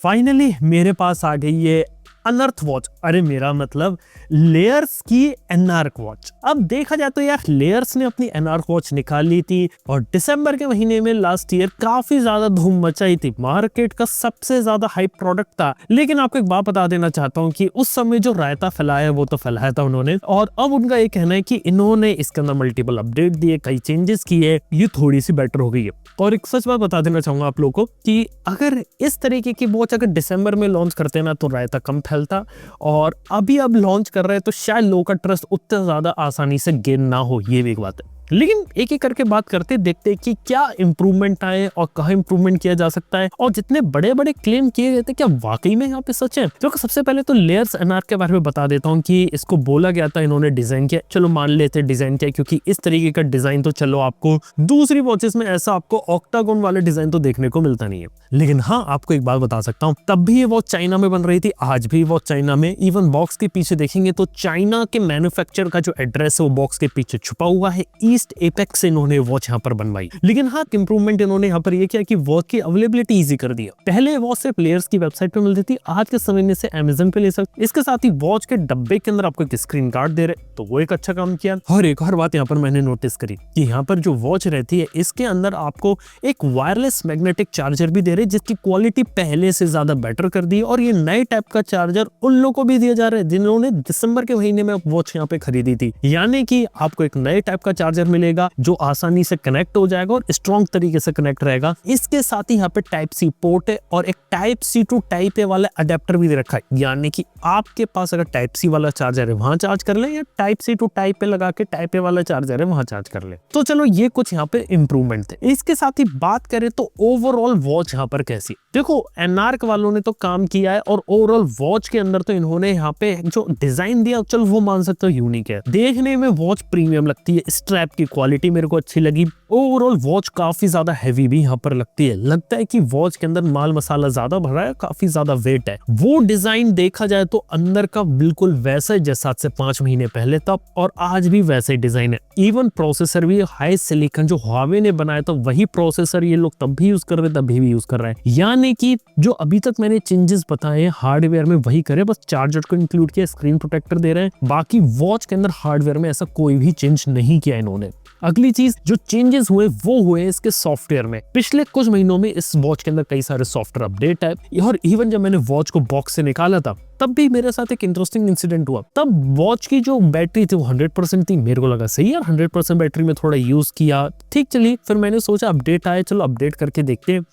Finally मेरे पास आ गई है अनर्थ वॉच, अरे मेरा मतलब लेयर्स की एनार्क वॉच। अब देखा जाए तो यार लेयर्स ने अपनी एनार्क वॉच निकाल ली थी और दिसंबर के महीने में लास्ट ईयर काफी ज्यादा धूम मचाई थी, मार्केट का सबसे ज्यादा हाइप प्रोडक्ट था। लेकिन आपको एक बात बता देना चाहता हूँ कि उस समय जो रायता फैलाया वो तो फैलाया था उन्होंने, और अब उनका ये कहना है कि इन्होंने इसके अंदर मल्टीपल अपडेट दिए, कई चेंजेस किए, ये थोड़ी सी बेटर हो गई है। और एक सच बात बता देना चाहूंगा आप लोगों को कि अगर इस तरीके की वॉच अगर दिसंबर में लॉन्च करते ना तो रायता कम फैलता, और अभी अब लॉन्च कर रहे हैं तो शायद लोगों का ट्रस्ट उतना ज्यादा आसानी से गेन ना हो, ये भी एक बात है। लेकिन एक एक करके बात करते देखते हैं कि क्या इंप्रूवमेंट आए और कहाँ इंप्रूवमेंट किया जा सकता है, और जितने बड़े बड़े क्लेम किए गए थे क्या वाकई में यहाँ पे सच है। तो सबसे पहले तो लेयर्स एनार्क के बारे में बता देता हूँ कि इसको बोला गया था इन्होंने डिजाइन किया, चलो मान लेते डिजाइन किया, क्योंकि इस तरीके का डिजाइन तो चलो आपको दूसरी वॉचेस में ऐसा आपको ऑक्टागोन वाले डिजाइन तो देखने को मिलता नहीं है। लेकिन हाँ, आपको एक बात बता सकता हूँ, तब भी ये वॉच चाइना में बन रही थी, आज भी वॉच चाइना में। इवन बॉक्स के पीछे देखेंगे तो चाइना के मैन्युफैक्चर का जो एड्रेस है वो बॉक्स के पीछे छुपा हुआ है। ईस्ट एपेक्स से इन्होंने वॉच यहाँ पर बनवाई। लेकिन हाँ, इंप्रूवमेंट इन्होंने यहाँ पर ये किया कि वॉच की अवेलेबिलिटी इजी कर दिया। पहले वॉच सिर्फ लेयर्स की वेबसाइट पे मिलती थी, आज के समय में से अमेज़न पे ले सकते। इसके साथ ही वॉच के डब्बे के अंदर आपको एक स्क्रीन गार्ड दे रहे, तो वो एक अच्छा काम किया। और एक और बात यहाँ पर मैंने नोटिस करी कि यहाँ पर जो वॉच रहती है इसके अंदर आपको एक वायरलेस मैग्नेटिक चार्जर भी दे रहे, जिसकी क्वालिटी पहले से ज्यादा बेटर कर दी। और ये नए टाइप का चार्जर उन लोगों को भी दिया जा रहा है जिन्होंने दिसंबर के महीने में वॉच यहाँ पे खरीदी थी, यानी कि आपको एक नए टाइप का चार्जर मिलेगा जो आसानी से कनेक्ट हो जाएगा और स्ट्रॉन्ग तरीके से कनेक्ट रहेगा। इसके साथ ही यहाँ पे टाइप सी पोर्ट है और एक type C to type A वाला अडेप्टर भी दे रखा है, यानी कि आपके पास अगर टाइप सी वाला चार्जर है वहां चार्ज कर ले, या type C to type A लगा के टाइप ए वाला चार्जर है वहां चार्ज कर ले। तो चलो ये कुछ यहाँ पे इंप्रूवमेंट थे। इसके साथ ही बात करें तो ओवरऑल वॉच यहाँ पर कैसी, देखो एनार्क वालों ने तो काम किया है, और ओवरऑल वॉच के अंदर तो इन्होंने यहाँ पे जो डिजाइन दिया चलो वो मान सकते हो यूनिक है, देखने में वॉच प्रीमियम लगती है, स्ट्रैप की क्वालिटी मेरे को अच्छी लगी। ओवरऑल वॉच काफी ज्यादा हैवी भी यहाँ पर लगती है, लगता है कि वॉच के अंदर माल मसाला ज्यादा भरा है, काफी ज्यादा वेट है। वो डिजाइन देखा जाए तो अंदर का बिल्कुल वैसा ही जैसा आज से 5 महीने पहले था, और आज भी वैसा ही डिजाइन है। इवन प्रोसेसर भी हाई सिलिकॉन जो हुआवे ने बनाया था वही प्रोसेसर ये लोग तब भी यूज कर रहे, तब भी यूज कर रहे हैं, यानी कि जो अभी तक मैंने चेंजेस बताए हार्डवेयर में वही करे, बस चार्जर को इंक्लूड किया, स्क्रीन प्रोटेक्टर दे रहे हैं, बाकी वॉच के अंदर हार्डवेयर में ऐसा कोई भी चेंज नहीं किया इन्होंने। अगली चीज जो चेंजेस हुए वो हुए इसके सॉफ्टवेयर में। पिछले कुछ महीनों में इस वॉच के अंदर कई सारे सॉफ्टवेयर अपडेट है, और इवन जब मैंने वॉच को बॉक्स से निकाला था तब भी मेरे साथ एक इंटरेस्टिंग इंसिडेंट हुआ। तब वॉच की जो बैटरी थी वो 100% थी, मेरे को लगा सही है 100% बैटरी में थोड़ा यूज किया, ठीक चलिए। फिर मैंने सोचा अपडेट आए, चलो अपडेट करके देखते हैं,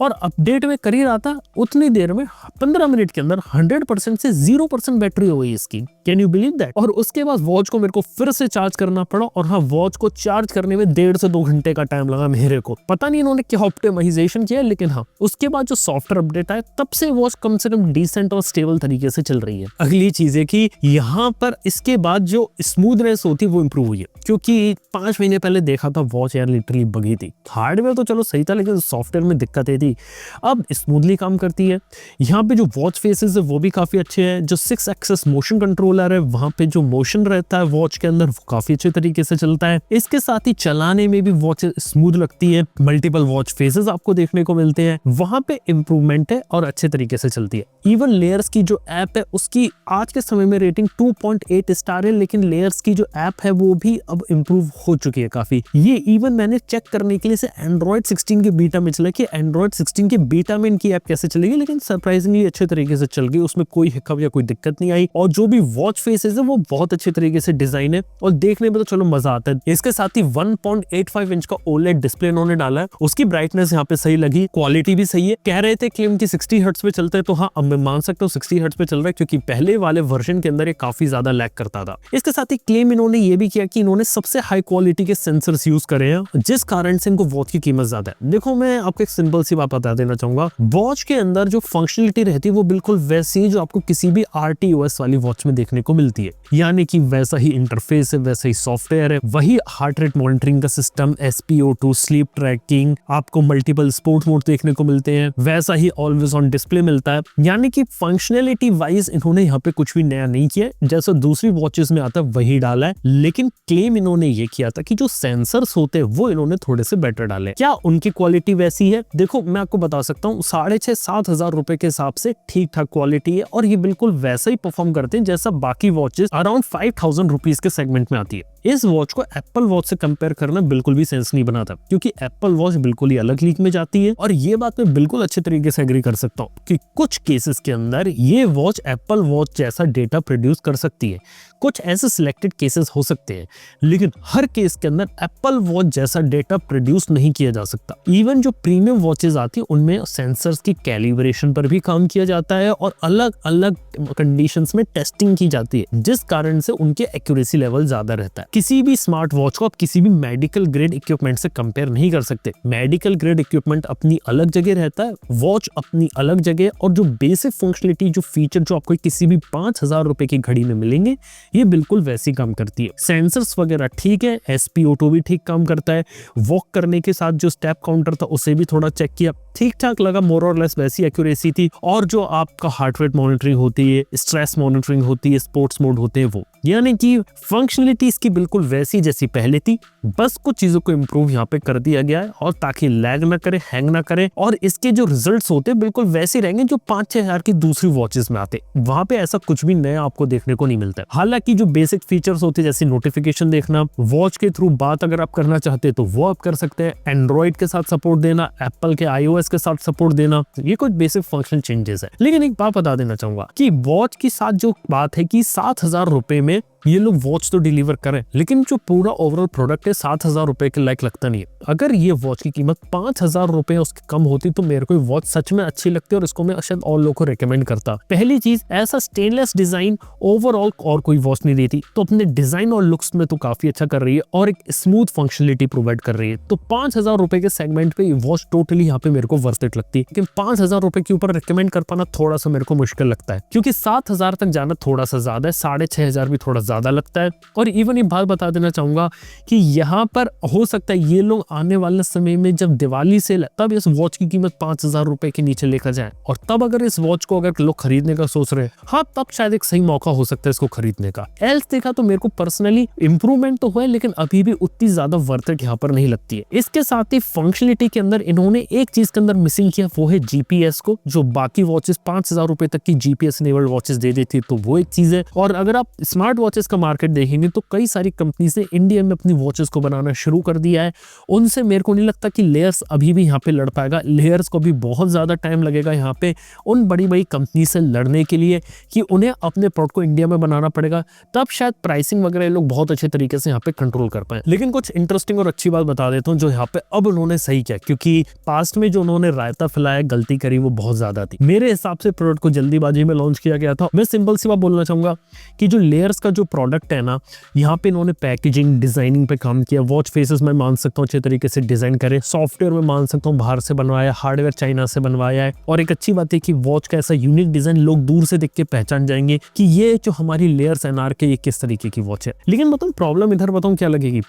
और अपडेट में कर ही रहा था, उतनी देर में 15 मिनट के अंदर 100% से 0% बैटरी हो गई इसकी। Can you believe that? और उसके बाद वॉच को मेरे को फिर से चार्ज करना पड़ा, और हाँ, वॉच को चार्ज करने में 1.5 से 2 घंटे का टाइम लगा मेरे को। पता नहीं इन्होंने क्या ऑप्टिमाइजेशन किया, लेकिन हाँ, उसके बाद जो सॉफ्टवेयर अपडेट आया तब से वॉच कम से कम डिसेंट और स्टेबल तरीके से चल रही है। अगली चीज है कि यहाँ पर इसके बाद जो स्मूथनेस होती है वो इंप्रूव हुई है, क्योंकि 5 महीने पहले देखा था वॉच यार लिटरली बगी थी। हार्डवेयर तो चलो सही था, लेकिन सॉफ्टवेयर में दिक्कतें थी, अब स्मूथली काम करती है। यहाँ पे जो वॉच फेसेस है वो भी काफी अच्छे हैं, जो 6 एक्सेस मोशन कंट्रोलर है वहां पे जो मोशन रहता है वॉच के अंदर वो काफी अच्छे तरीके से चलता है। इसके साथ ही चलाने में भी वॉच स्मूथ लगती है, मल्टीपल वॉच फेसेस आपको देखने को मिलते हैं, वहां पे इंप्रूवमेंट है और अच्छे तरीके से चलती है। इवन लेयर्स की जो ऐप है उसकी आज के समय में रेटिंग 2.8 स्टार है, लेकिन लेयर्स की जो ऐप है वो भी अब इंप्रूव हो चुकी है काफी। ये इवन मैंने चेक करने के लिए से एंड्रॉइड 16 के बीटा में चला कि एंड्रॉइड 16 के बीटा में इनकी ऐप कैसे चलेगी, लेकिन सरप्राइजिंगली अच्छे तरीके से चल गई, उसमें कोई हिकअप या कोई दिक्कत नहीं आई। और जो भी वॉच फेसेस है वो बहुत अच्छे तरीके से डिजाइन है और देखने में तो चलो मजा आता है। इसके साथ ही 1.85 इंच का ओलेड डिस्प्ले इन्होंने डाला है, उसकी ब्राइटनेस यहाँ पे सही लगी, क्वालिटी भी सही है। कह रहे थे क्लेम की 60 हर्ट्ज पे चलता है, तो हाँ, अब मैं मान सकता हूँ 60 हर्ट्ज पे चल रहा है, क्योंकि पहले वाले वर्जन के अंदर ये काफी ज्यादा लैग करता था। इसके साथ ही क्लेम इन्होंने ये भी किया कि इन्होंने सबसे हाई क्वालिटी के सेंसर्स यूज करे हैं, जिस कारण से इनको वॉच की कीमत ज्यादा है। देखो, मैं आपको एक सिंपल सी बात बता देना चाहूंगा, वॉच के अंदर जो फंक्शनलिटी रहती है वो बिल्कुल वैसी है जो आपको किसी भी RTOS वाली वॉच में देखने को मिलती है, यानी कि वैसा ही इंटरफेस है, वैसा ही सॉफ्टवेयर है, वही हार्ट रेट मॉनिटरिंग का सिस्टम, SpO2 स्लीप ट्रैकिंग, आपको मल्टीपल स्पोर्ट्स मोड देखने को मिलते हैं, वैसा ही ऑलवेज ऑन डिस्प्ले मिलता है, यानी कि फंक्शनलिटी वाइज इन्होंने यहाँ पे कुछ भी नया नहीं किया, जैसा दूसरी वॉचेस में आता है वही डाला है, लेकिन क्लेम इन्होंने ये किया था कि जो सेंसर्स होते हैं वो इन्होंने थोड़े से बेटर डाले। क्या उनकी क्वालिटी वैसी है? देखो मैं आपको बता सकता हूँ, 6,500-7,000 रुपए के हिसाब से ठीक ठाक क्वालिटी है और ये बिल्कुल वैसा ही परफॉर्म करते हैं जैसा बाकी वॉचेस अराउंड 5,000 रुपीज के सेगमेंट में आती है। इस वॉच को एप्पल वॉच से कंपेयर करना बिल्कुल भी सेंस नहीं बनाता, क्योंकि एप्पल वॉच बिल्कुल ही अलग लीग में जाती है। और ये बात मैं बिल्कुल अच्छे तरीके से एग्री कर सकता हूँ कि कुछ केसेस के अंदर ये वॉच एप्पल वॉच जैसा डेटा प्रोड्यूस कर सकती है, कुछ ऐसे सिलेक्टेड केसेस हो सकते हैं, लेकिन हर केस के अंदर एप्पल वॉच जैसा डेटा प्रोड्यूस नहीं किया जा सकता। इवन जो प्रीमियम वॉचेस आती है उनमें सेंसर्स की कैलिब्रेशन पर भी काम किया जाता है और अलग अलग कंडीशंस में टेस्टिंग की जाती है, जिस कारण से उनके एक्यूरेसी लेवल ज्यादा रहता है। किसी भी स्मार्ट वॉच को आप किसी भी मेडिकल ग्रेड इक्विपमेंट से कंपेयर नहीं कर सकते। मेडिकल ग्रेड इक्विपमेंट अपनी अलग जगह रहता है, वॉच अपनी अलग जगह, और जो बेसिक फंक्शनलिटी, जो फीचर जो आपको किसी भी 5,000 रुपए की घड़ी में मिलेंगे, ये बिल्कुल वैसी काम करती है। सेंसर्स वगैरह ठीक है, SpO2 भी ठीक काम करता है। वॉक करने के साथ जो स्टेप काउंटर था उसे भी थोड़ा चेक किया, ठीक ठाक लगा, मोर और लेस वैसी एक्यूरेसी थी। और जो आपका हार्ट रेट मॉनिटरिंग होती है, स्ट्रेस मॉनिटरिंग होती है, स्पोर्ट्स मोड होते हैं, वो यानी कि फंक्शनलिटी इसकी बिल्कुल वैसी जैसी पहले थी, बस कुछ चीजों को इम्प्रूव यहाँ पे कर दिया गया है, और ताकि लैग ना करे, हैंग ना करे, और इसके जो रिजल्ट्स होते हैं बिल्कुल वैसे रहेंगे जो 5-6 हजार की दूसरी वॉचेस में आते। वहां पे ऐसा कुछ भी नया आपको देखने को नहीं मिलता है। हालांकि जो बेसिक फीचर्स होते हैं जैसे नोटिफिकेशन देखना, वॉच के थ्रू बात अगर आप करना चाहते हैं तो वो आप कर सकते हैं, एंड्रॉइड के साथ सपोर्ट देना, एप्पल के iOS के साथ सपोर्ट देना, ये कुछ बेसिक फंक्शनल चेंजेस है। लेकिन एक बात बता देना चाहूंगा कि वॉच के साथ जो बात है कि 7,000 रुपए में ये लोग वॉच तो डिलीवर करें, लेकिन जो पूरा ओवरऑल प्रोडक्ट है 7,000 रुपए के लायक लगता नहीं है। अगर ये वॉच की कीमत 5,000 रुपए उसके कम होती तो मेरे को वॉच सच में अच्छी लगती और इसको मैं शायद और लोगों को रेकमेंड करता। पहली चीज, ऐसा स्टेनलेस डिजाइन ओवरऑल और कोई वॉच नहीं देती, तो अपने डिजाइन और लुक्स में तो काफी अच्छा कर रही है और एक स्मूथ फंक्शनलिटी प्रोवाइड कर रही है। तो 5,000 रुपए के सेगमेंट पे ये वॉच टोटली यहाँ पे मेरे को वर्थ इट लगती है, लेकिन 5,000 रुपए के ऊपर रिकमेंड कर पाना थोड़ा सा मेरे को मुश्किल लगता है, क्योंकि 7,000 तक जाना थोड़ा सा ज्यादा है, 6,500 भी थोड़ा ज्यादा लगता है। और इवन एक बात बता देना चाहूंगा कि यहाँ पर हो सकता है ये लोग आने वाले समय में जब दिवाली सेल है तब इस वॉच की कीमत 5,000 रुपए के नीचे लेकर जाए, और तब अगर इस वॉच को अगर लोग खरीदने का सोच रहे हैं, हाँ तब शायद एक सही मौका हो सकता है इसको खरीदने का। एल्स देखा तो मेरे को पर्सनली इंप्रूवमेंट तो हुआ है, लेकिन अभी भी उतनी ज्यादा वर्थ इट यहाँ पर नहीं लगती है। इसके साथ ही फंक्शनलिटी के अंदर इन्होंने एक चीज के अंदर मिसिंग किया, वो है जीपीएस को, जो बाकी वॉचेस 5,000 रुपए तक की जीपीएस इनेबल्ड वॉचेस दे देती है, तो वो एक चीज है। और अगर आप स्मार्ट वॉचेस का मार्केट देखेंगे तो कई सारी कंपनीज ने इंडिया में अपनी वॉचेस को बनाना शुरू कर दिया है। उनसे मेरे को नहीं लगता कि लेयर्स अभी भी यहाँ पे लड़ पाएगा। लेयर्स को भी बहुत ज्यादा टाइम लगेगा यहाँ पे उन बड़ी बड़ी कंपनी से लड़ने के लिए, कि उन्हें अपने प्रोडक्ट को इंडिया में बनाना पड़ेगा, तब शायद प्राइसिंग वगैरह लोग बहुत अच्छे तरीके से यहाँ पे कंट्रोल कर पाए। लेकिन कुछ इंटरेस्टिंग और अच्छी बात बता देता हूँ जो यहाँ पे अब उन्होंने सही किया, क्योंकि पास्ट में जो उन्होंने रायता फैलाया, गलती करी, वो बहुत ज्यादा थी। मेरे हिसाब से प्रोडक्ट को जल्दीबाजी में लॉन्च किया गया था। मैं सिंपल सी बात बोलना चाहूंगा कि जो लेयर्स का जो प्रोडक्ट है ना, यहाँ पे इन्होंने पैकेजिंग डिजाइनिंग पे काम किया। वॉच फेसेस में मान सकता हूँ अच्छे तरीके से डिजाइन करे, सॉफ्टवेयर में मान सकता हूँ बाहर से बनवाया, हार्डवेयर चाइना से बनवाया है। और एक अच्छी बात है कि वॉच का ऐसा यूनिक डिजाइन लोग दूर से देख के पहचान जाएंगे कि ये जो हमारी लेयर्स एनआर के, ये किस तरीके की वॉच है। लेकिन बताऊँ प्रॉब्लम इधर बताऊँ क्या लगेगी,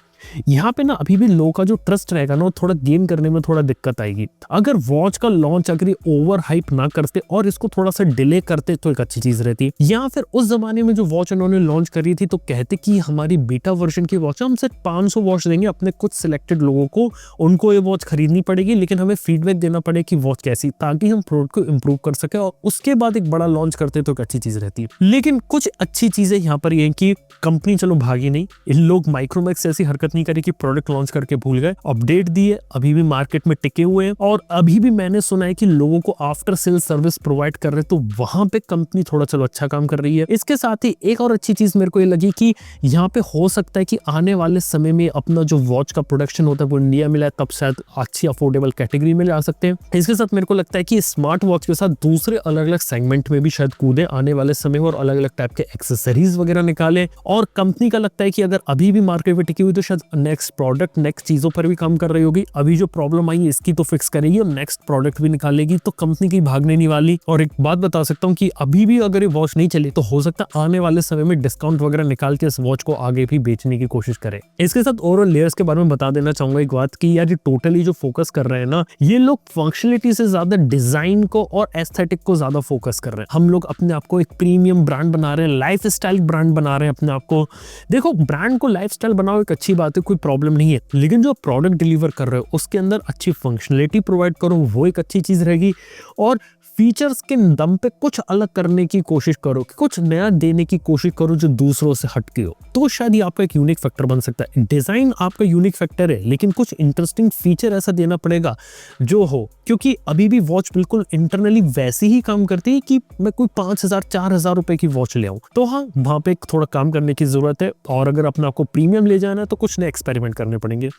यहाँ पे ना अभी भी लोगों का जो ट्रस्ट रहेगा ना, थोड़ा गेन करने में थोड़ा दिक्कत आएगी। अगर वॉच का लॉन्च अगर ओवर हाइप ना करते और इसको थोड़ा सा डिले करते तो एक अच्छी चीज रहती। या फिर उस जमाने में जो वॉच उन्होंने लॉन्च करी थी तो कहते कि हमारी बीटा वर्जन की वॉच, हम सिर्फ 500 वॉच देंगे अपने कुछ सिलेक्टेड लोगों को, उनको ये वॉच खरीदनी पड़ेगी, लेकिन हमें फीडबैक देना पड़ेगा कि वॉच कैसी, ताकि हम प्रोडक्ट को इंप्रूव कर सके, और उसके बाद एक बड़ा लॉन्च करते तो एक अच्छी चीज रहती है। लेकिन कुछ अच्छी चीजें यहाँ पर ये कि कंपनी चलो भागी नहीं, इन लोग माइक्रोमैक्स ऐसी हरकत नहीं करी कि प्रोडक्ट लॉन्च करके भूल गए, अपडेट दिए, अभी भी मार्केट में टिके हुए हैं। और अभी भी मैंने सुना है कि लोगों को आफ्टर सेल सर्विस प्रोवाइड कर रहे, तो वहां पे कंपनी थोड़ा चलो अच्छा काम कर रही है। इसके साथ ही एक और अच्छी चीज मेरे को ये लगी कि यहाँ पे हो सकता है कि आने वाले समय में अपना जो वॉच का प्रोडक्शन होता है वो इंडिया में लाए, तब शायद अच्छी अफोर्डेबल कैटेगरी में ला सकते हैं। इसके साथ मेरे को लगता है कि स्मार्ट वॉच के साथ दूसरे अलग अलग सेगमेंट में भी शायद कूदे आने वाले समय में, और अलग अलग टाइप के एक्सेसरीज वगैरह निकाले। और कंपनी का लगता है कि अगर अभी भी मार्केट में टिकी हुई तो शायद नेक्स्ट प्रोडक्ट, नेक्स्ट चीजों पर भी काम कर रही होगी। अभी जो प्रॉब्लम आई इसकी तो फिक्स करेगी और नेक्स्ट प्रोडक्ट भी निकालेगी, तो कंपनी की भागने नहीं वाली। और एक बात बता सकता हूँ कि अभी भी अगर ये वॉच नहीं चली तो हो सकता है आने वाले समय में डिस्काउंट वगैरह निकाल के इस वॉच को आगे भी बेचने की कोशिश करे। इसके साथ ओवरऑल लेयर्स के बारे में बता देना चाहूंगा एक बात कि यार ये टोटली जो फोकस कर रहे हैं ना, ये लोग फंक्शनलिटी से ज्यादा डिजाइन को और एस्थेटिक को ज्यादा फोकस कर रहे हैं। हम लोग अपने आप को एक प्रीमियम ब्रांड बना रहे हैं, लाइफ स्टाइल ब्रांड बना रहे हैं अपने आप को। देखो, ब्रांड को लाइफ स्टाइल बनाओ एक अच्छी बात है, कोई प्रॉब्लम नहीं है, लेकिन जो प्रोडक्ट डिलीवर कर रहे हो उसके अंदर अच्छी फंक्शनलिटी प्रोवाइड करो, वो एक अच्छी चीज रहेगी। और फीचर्स के दम पे कुछ अलग करने की कोशिश करो, कुछ नया देने की कोशिश करो जो दूसरों से हटके हो, तो शायद ये आपका एक यूनिक फैक्टर बन सकता है। डिजाइन आपका यूनिक फैक्टर है, लेकिन कुछ इंटरेस्टिंग फीचर ऐसा देना पड़ेगा जो हो, क्योंकि अभी भी वॉच बिल्कुल इंटरनली वैसे ही काम करती है कि मैं कोई 5,000 4,000 रुपए की वॉच ले आऊं। तो हाँ, वहां पे थोड़ा काम करने की जरूरत है, और अगर अपने आपको प्रीमियम ले जाना है तो कुछ नए एक्सपेरिमेंट करने पड़ेंगे।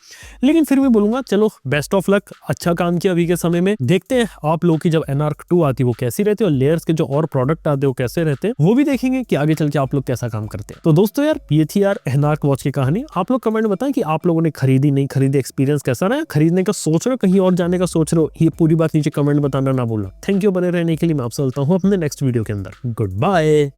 लेकिन फिर भी बोलूंगा, चलो बेस्ट ऑफ लक, अच्छा काम किया अभी के समय में। देखते हैं आप लोग की जब एनआर्क 2 आती है वो कैसी रहती है, और लेयर्स के जो और प्रोडक्ट आते हैं वो कैसे रहते हैं, वो भी देखेंगे कि आगे चल के आप लोग कैसा काम करते हैं। तो दोस्तों यार, ये थी यार एनआर्क वॉच की कहानी। आप लोग कमेंट में बताएं कि आप लोगों ने खरीदी नहीं खरीदी, एक्सपीरियंस कैसा रहा, खरीदने का सोच रहे हो, कहीं और जाने का सोच रहे हो, ये पूरी बात नीचे कमेंट बताना ना भूलना। थैंक यू बने रहने के लिए। मैं आपसे मिलता हूँ अपने नेक्स्ट वीडियो के अंदर। Good bye.